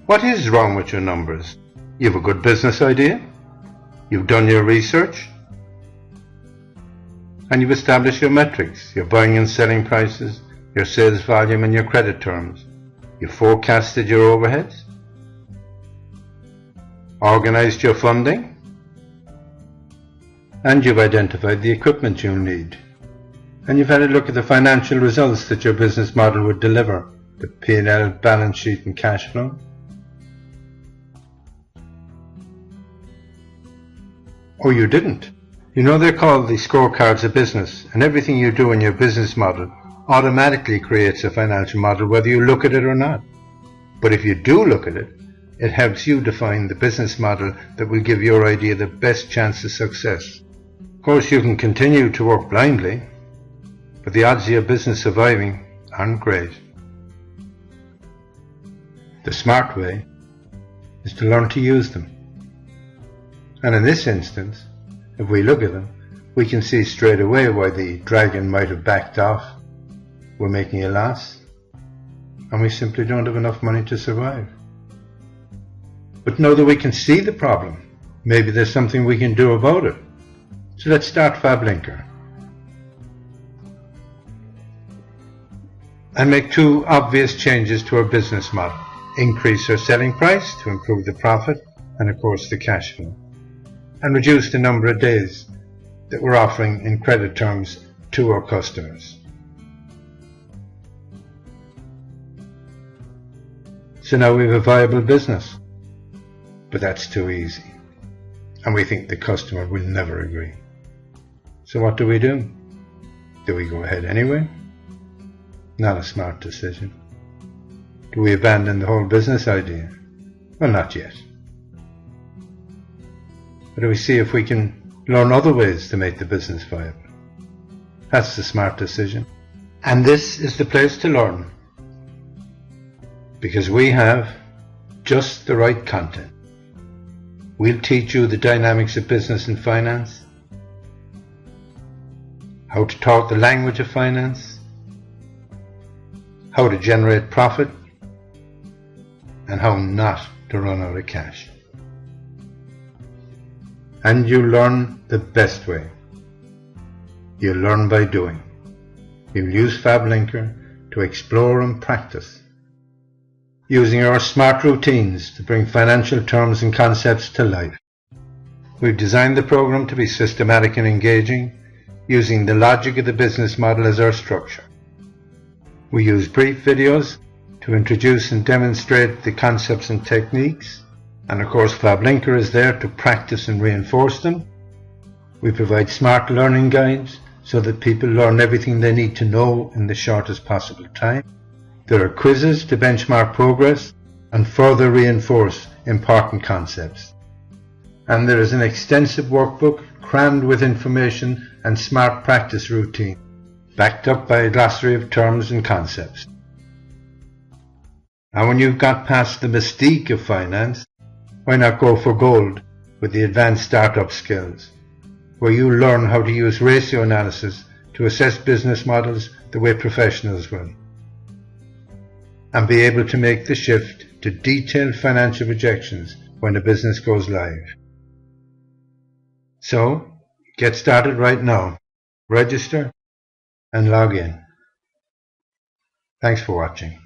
What is wrong with your numbers? You have a good business idea, you've done your research, and you've established your metrics, your buying and selling prices, your sales volume and your credit terms. You've forecasted your overheads, organized your funding, and you've identified the equipment you'll need. And you've had a look at the financial results that your business model would deliver, the P&L, balance sheet and cash flow. Or you didn't. You know they're called the scorecards of business, and everything you do in your business model automatically creates a financial model whether you look at it or not. But if you do look at it, it helps you define the business model that will give your idea the best chance of success. Of course, you can continue to work blindly, but the odds of your business surviving aren't great. The smart way is to learn to use them. And in this instance, if we look at them, we can see straight away why the dragon might have backed off. We're making a loss, and we simply don't have enough money to survive. But know that we can see the problem. Maybe there's something we can do about it. So let's start FaBeLinker and make two obvious changes to our business model. Increase our selling price to improve the profit and of course the cash flow, and reduce the number of days that we're offering in credit terms to our customers. So now we have a viable business, but that's too easy, and we think the customer will never agree. So what do? Do we go ahead anyway? Not a smart decision. Do we abandon the whole business idea? Well, not yet. But do we see if we can learn other ways to make the business viable? That's the smart decision. And this is the place to learn, because we have just the right content. We'll teach you the dynamics of business and finance, how to talk the language of finance, how to generate profit, and how not to run out of cash. And you learn the best way. You learn by doing. You'll use FaBeLinker to explore and practice, using our smart routines to bring financial terms and concepts to life. We've designed the program to be systematic and engaging, using the logic of the business model as our structure. We use brief videos to introduce and demonstrate the concepts and techniques, and of course FaBeLinker is there to practice and reinforce them. We provide smart learning guides so that people learn everything they need to know in the shortest possible time. There are quizzes to benchmark progress and further reinforce important concepts. And there is an extensive workbook crammed with information and smart practice routine, backed up by a glossary of terms and concepts. And when you've got past the mystique of finance, why not go for gold with the advanced startup skills, where you learn how to use ratio analysis to assess business models the way professionals will, and be able to make the shift to detailed financial projections when a business goes live. So, get started right now. Register and log in. Thanks for watching.